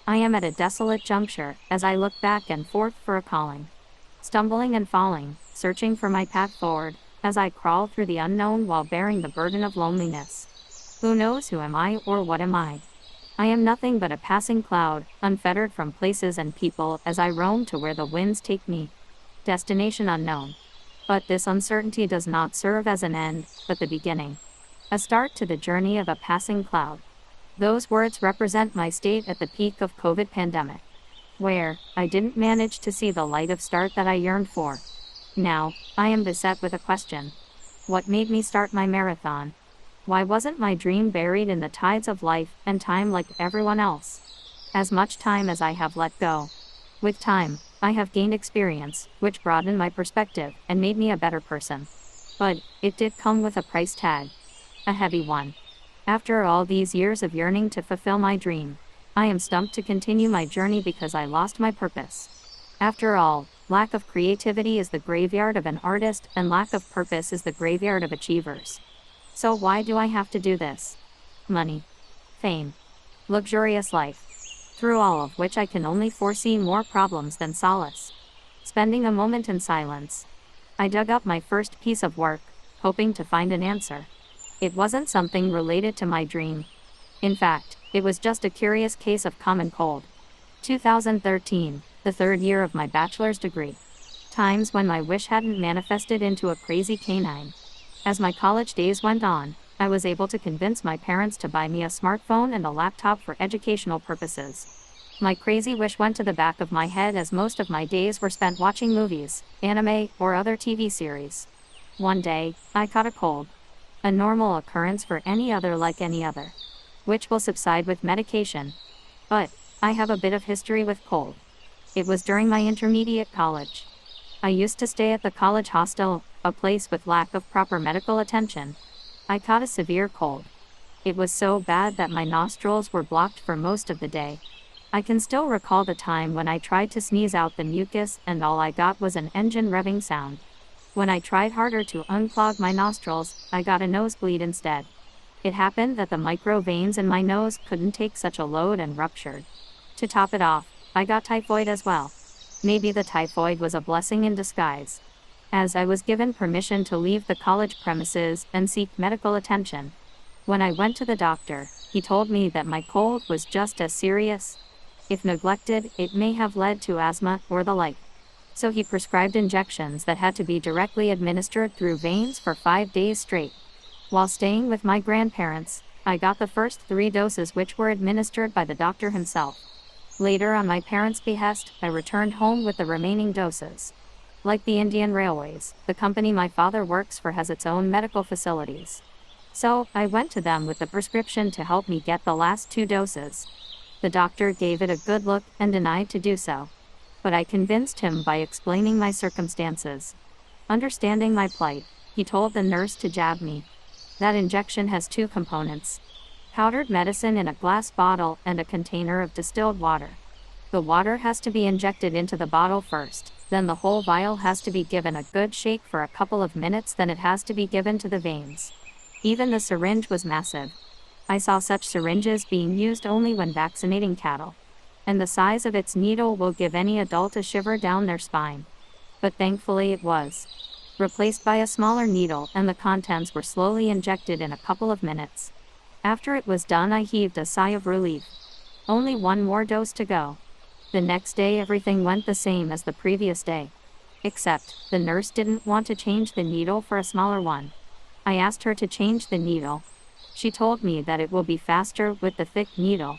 I am at a desolate juncture as I look back and forth for a calling. Stumbling and falling, searching for my path forward, as I crawl through the unknown while bearing the burden of loneliness. Who knows who am I or what am I? I am nothing but a passing cloud, unfettered from places and people as I roam to where the winds take me. Destination unknown. But this uncertainty does not serve as an end, but the beginning. A start to the journey of a passing cloud. Those words represent my state at the peak of COVID pandemic, where I didn't manage to see the light of start that I yearned for. Now, I am beset with a question. What made me start my marathon? Why wasn't my dream buried in the tides of life and time like everyone else? As much time as I have let go. With time, I have gained experience, which broadened my perspective and made me a better person. But it did come with a price tag. A heavy one. After all these years of yearning to fulfill my dream, I am stumped to continue my journey because I lost my purpose. After all, lack of creativity is the graveyard of an artist, and lack of purpose is the graveyard of achievers. So why do I have to do this? Money. Fame. Luxurious life. Through all of which I can only foresee more problems than solace. Spending a moment in silence, I dug up my first piece of work, hoping to find an answer. It wasn't something related to my dream. In fact, it was just a curious case of common cold. 2013, the third year of my bachelor's degree. Times when my wish hadn't manifested into a crazy canine. As my college days went on, I was able to convince my parents to buy me a smartphone and a laptop for educational purposes. My crazy wish went to the back of my head as most of my days were spent watching movies, anime, or other TV series. One day, I caught a cold. A normal occurrence for any other like any other, which will subside with medication. But I have a bit of history with cold. It was during my intermediate college. I used to stay at the college hostel, a place with lack of proper medical attention. I caught a severe cold. It was so bad that my nostrils were blocked for most of the day. I can still recall the time when I tried to sneeze out the mucus and all I got was an engine revving sound. When I tried harder to unclog my nostrils, I got a nosebleed instead. It happened that the micro veins in my nose couldn't take such a load and ruptured. To top it off, I got typhoid as well. Maybe the typhoid was a blessing in disguise, as I was given permission to leave the college premises and seek medical attention. When I went to the doctor, he told me that my cold was just as serious. If neglected, it may have led to asthma or the like. So he prescribed injections that had to be directly administered through veins for 5 days straight. While staying with my grandparents, I got the first 3 doses which were administered by the doctor himself. Later, on my parents' behest, I returned home with the remaining doses. Like the Indian Railways, the company my father works for has its own medical facilities. So, I went to them with the prescription to help me get the last 2 doses. The doctor gave it a good look and denied to do so. But I convinced him by explaining my circumstances. Understanding my plight, he told the nurse to jab me. That injection has 2 components: powdered medicine in a glass bottle and a container of distilled water. The water has to be injected into the bottle first, then the whole vial has to be given a good shake for a couple of minutes, then it has to be given to the veins. Even the syringe was massive. I saw such syringes being used only when vaccinating cattle. And the size of its needle will give any adult a shiver down their spine. But thankfully it was replaced by a smaller needle, and the contents were slowly injected in a couple of minutes. After it was done, I heaved a sigh of relief. Only 1 more dose to go. The next day everything went the same as the previous day. Except, the nurse didn't want to change the needle for a smaller one. I asked her to change the needle. She told me that it will be faster with the thick needle.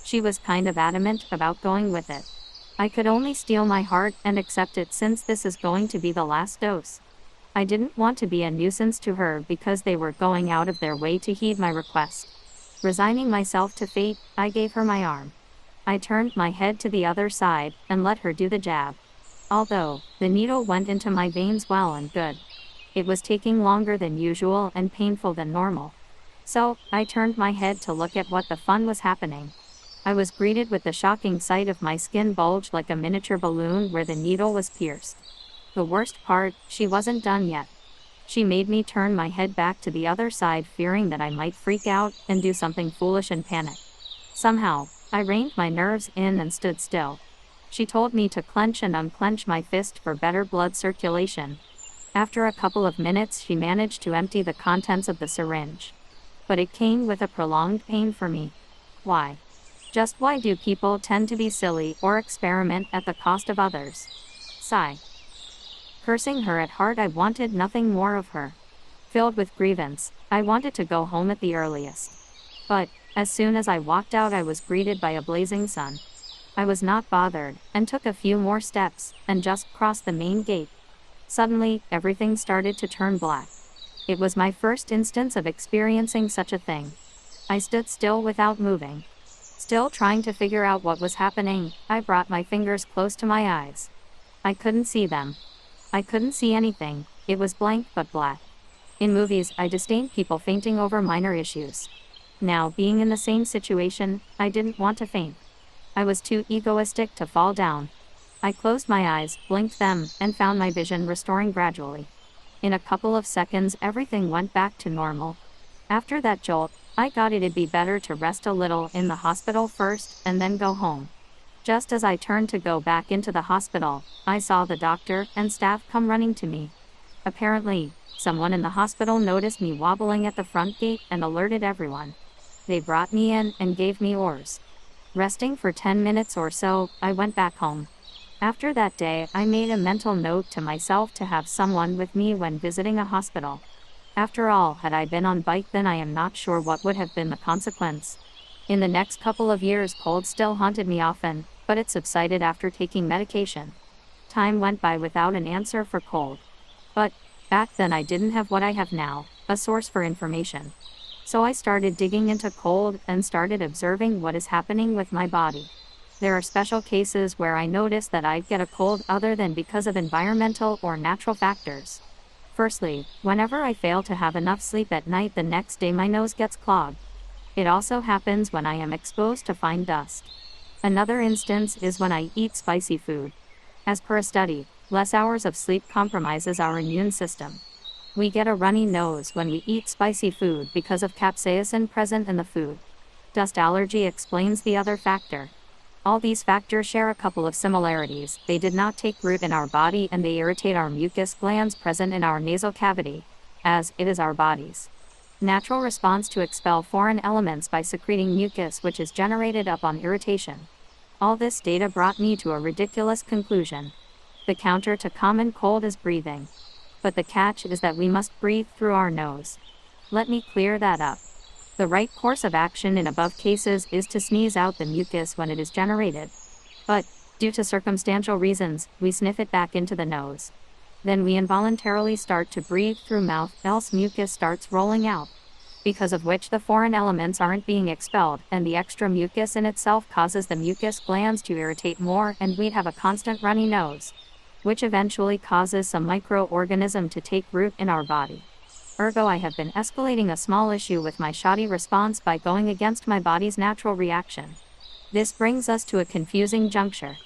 She was kind of adamant about going with it. I could only steel my heart and accept it, since this is going to be the last dose. I didn't want to be a nuisance to her because they were going out of their way to heed my request. Resigning myself to fate, I gave her my arm. I turned my head to the other side and let her do the jab. Although the needle went into my veins well and good, it was taking longer than usual and painful than normal. So, I turned my head to look at what the fun was happening. I was greeted with the shocking sight of my skin bulged like a miniature balloon where the needle was pierced. The worst part, she wasn't done yet. She made me turn my head back to the other side, fearing that I might freak out and do something foolish and panic. Somehow, I reined my nerves in and stood still. She told me to clench and unclench my fist for better blood circulation. After a couple of minutes, she managed to empty the contents of the syringe. But it came with a prolonged pain for me. Why? Just why do people tend to be silly or experiment at the cost of others? Sigh. Cursing her at heart, I wanted nothing more of her. Filled with grievance, I wanted to go home at the earliest. But, as soon as I walked out, I was greeted by a blazing sun. I was not bothered, and took a few more steps, and just crossed the main gate. Suddenly, everything started to turn black. It was my first instance of experiencing such a thing. I stood still without moving. Still trying to figure out what was happening, I brought my fingers close to my eyes. I couldn't see them. I couldn't see anything, it was blank but black. In movies, I disdain people fainting over minor issues. Now, being in the same situation, I didn't want to faint. I was too egoistic to fall down. I closed my eyes, blinked them, and found my vision restoring gradually. In a couple of seconds, everything went back to normal. After that jolt, I got it'd be better to rest a little in the hospital first, and then go home. Just as I turned to go back into the hospital, I saw the doctor and staff come running to me. Apparently, someone in the hospital noticed me wobbling at the front gate and alerted everyone. They brought me in and gave me oars. Resting for 10 minutes or so, I went back home. After that day, I made a mental note to myself to have someone with me when visiting a hospital. After all, had I been on bike then, I am not sure what would have been the consequence. In the next couple of years, cold still haunted me often, but it subsided after taking medication. Time went by without an answer for cold. But, back then I didn't have what I have now, a source for information. So I started digging into cold and started observing what is happening with my body. There are special cases where I notice that I get a cold other than because of environmental or natural factors. Firstly, whenever I fail to have enough sleep at night, the next day my nose gets clogged. It also happens when I am exposed to fine dust. Another instance is when I eat spicy food. As per a study, less hours of sleep compromises our immune system. We get a runny nose when we eat spicy food because of capsaicin present in the food. Dust allergy explains the other factor. All these factors share a couple of similarities. They did not take root in our body and they irritate our mucus glands present in our nasal cavity, as it is our body's natural response to expel foreign elements by secreting mucus, which is generated upon irritation. All this data brought me to a ridiculous conclusion. The counter to common cold is breathing. But the catch is that we must breathe through our nose. Let me clear that up. The right course of action in above cases is to sneeze out the mucus when it is generated. But, due to circumstantial reasons, we sniff it back into the nose. Then we involuntarily start to breathe through mouth, else mucus starts rolling out. Because of which the foreign elements aren't being expelled, and the extra mucus in itself causes the mucus glands to irritate more, and we'd have a constant runny nose, which eventually causes some microorganism to take root in our body. Ergo, I have been escalating a small issue with my shoddy response by going against my body's natural reaction. This brings us to a confusing juncture.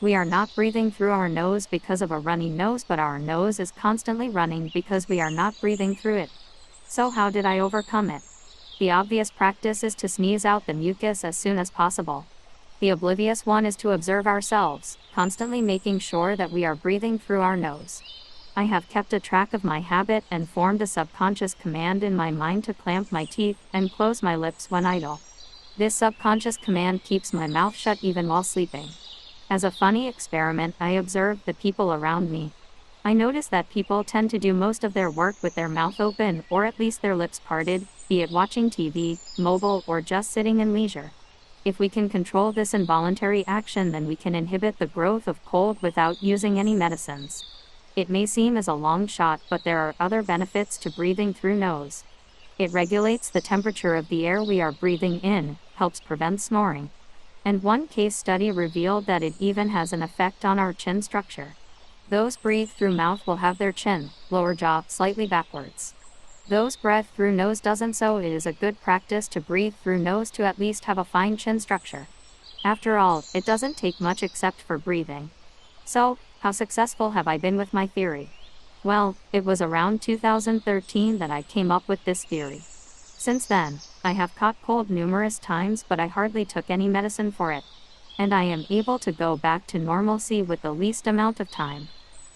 We are not breathing through our nose because of a runny nose, but our nose is constantly running because we are not breathing through it. So how did I overcome it? The obvious practice is to sneeze out the mucus as soon as possible. The oblivious one is to observe ourselves, constantly making sure that we are breathing through our nose. I have kept a track of my habit and formed a subconscious command in my mind to clamp my teeth and close my lips when idle. This subconscious command keeps my mouth shut even while sleeping. As a funny experiment, I observed the people around me. I noticed that people tend to do most of their work with their mouth open, or at least their lips parted, be it watching TV, mobile, or just sitting in leisure. If we can control this involuntary action, then we can inhibit the growth of cold without using any medicines. It may seem as a long shot, but there are other benefits to breathing through nose. It regulates the temperature of the air we are breathing in, helps prevent snoring. And one case study revealed that it even has an effect on our chin structure. Those breathe through mouth will have their chin, lower jaw, slightly backwards. Those breathe through nose doesn't, so it is a good practice to breathe through nose to at least have a fine chin structure. After all, it doesn't take much except for breathing. So, how successful have I been with my theory? Well, it was around 2013 that I came up with this theory. Since then, I have caught cold numerous times, but I hardly took any medicine for it. And I am able to go back to normalcy with the least amount of time.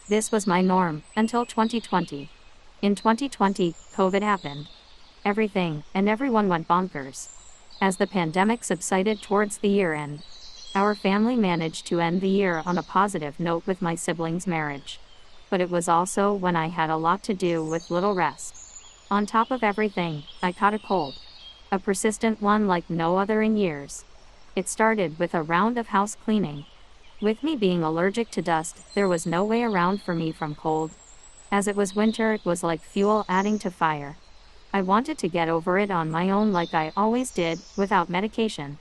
This was my norm, until 2020. In 2020, COVID happened. Everything and everyone went bonkers. As the pandemic subsided towards the year end, our family managed to end the year on a positive note with my siblings' marriage. But it was also when I had a lot to do with little rest. On top of everything, I caught a cold. A persistent one like no other in years. It started with a round of house cleaning. With me being allergic to dust, there was no way around for me from cold. As it was winter, it was like fuel adding to fire. I wanted to get over it on my own like I always did, without medication.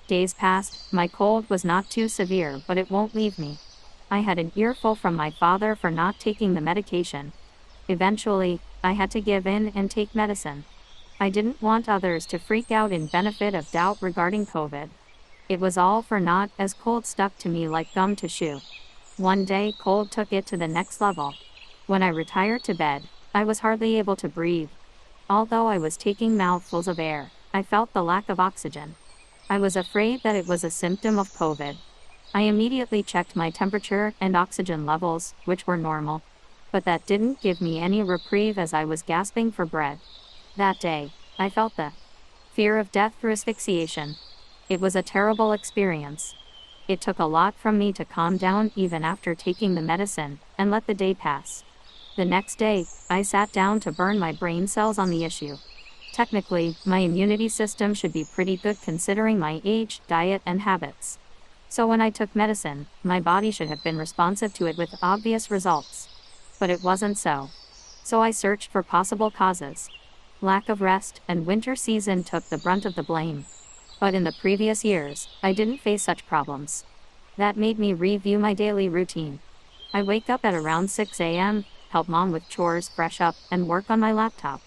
Days passed, my cold was not too severe, but it won't leave me. I had an earful from my father for not taking the medication. Eventually, I had to give in and take medicine. I didn't want others to freak out in benefit of doubt regarding COVID. It was all for naught, as cold stuck to me like gum to chew. One day, cold took it to the next level. When I retired to bed, I was hardly able to breathe. Although I was taking mouthfuls of air, I felt the lack of oxygen. I was afraid that it was a symptom of COVID. I immediately checked my temperature and oxygen levels, which were normal. But that didn't give me any reprieve as I was gasping for breath. That day, I felt the fear of death through asphyxiation. It was a terrible experience. It took a lot from me to calm down even after taking the medicine, and let the day pass. The next day, I sat down to burn my brain cells on the issue. Technically, my immunity system should be pretty good considering my age, diet, and habits. So when I took medicine, my body should have been responsive to it with obvious results. But it wasn't so. So I searched for possible causes. Lack of rest and winter season took the brunt of the blame. But in the previous years, I didn't face such problems. That made me review my daily routine. I wake up at around 6 a.m., help mom with chores, fresh up, and work on my laptop.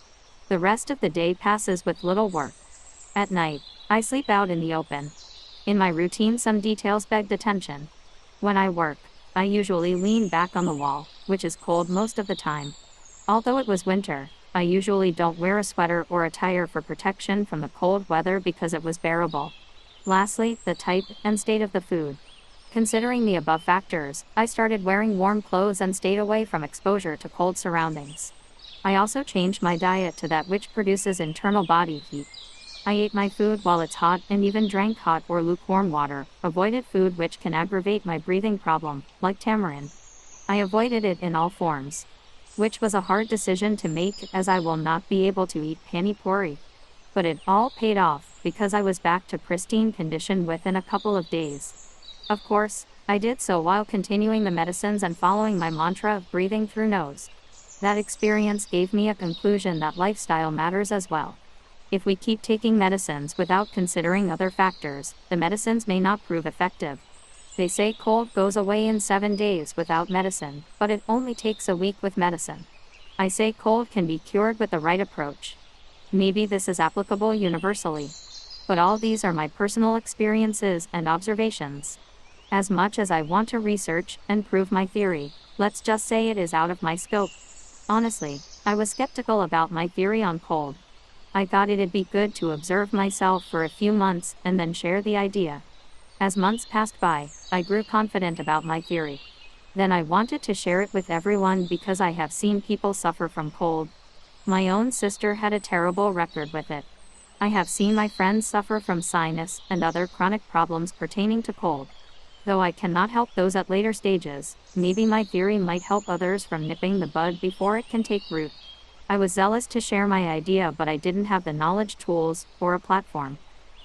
The rest of the day passes with little work. At night, I sleep out in the open. In my routine, some details begged attention. When I work, I usually lean back on the wall, which is cold most of the time. Although it was winter, I usually don't wear a sweater or attire for protection from the cold weather because it was bearable. Lastly, the type and state of the food. Considering the above factors, I started wearing warm clothes and stayed away from exposure to cold surroundings. I also changed my diet to that which produces internal body heat. I ate my food while it's hot and even drank hot or lukewarm water, avoided food which can aggravate my breathing problem, like tamarind. I avoided it in all forms. Which was a hard decision to make as I will not be able to eat pani puri. But it all paid off because I was back to pristine condition within a couple of days. Of course, I did so while continuing the medicines and following my mantra of breathing through nose. That experience gave me a conclusion that lifestyle matters as well. If we keep taking medicines without considering other factors, the medicines may not prove effective. They say cold goes away in 7 days without medicine, but it only takes a week with medicine. I say cold can be cured with the right approach. Maybe this is applicable universally. But all these are my personal experiences and observations. As much as I want to research and prove my theory, let's just say it is out of my scope. Honestly, I was skeptical about my theory on cold. I thought it'd be good to observe myself for a few months and then share the idea. As months passed by, I grew confident about my theory. Then I wanted to share it with everyone because I have seen people suffer from cold. My own sister had a terrible record with it. I have seen my friends suffer from sinus and other chronic problems pertaining to cold. Though I cannot help those at later stages, maybe my theory might help others from nipping the bud before it can take root. I was zealous to share my idea, but I didn't have the knowledge, tools, or a platform.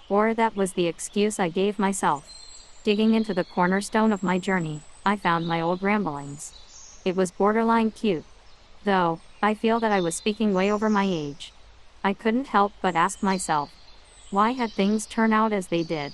Or that was the excuse I gave myself. Digging into the cornerstone of my journey, I found my old ramblings. It was borderline cute. Though, I feel that I was speaking way over my age. I couldn't help but ask myself, why had things turned out as they did?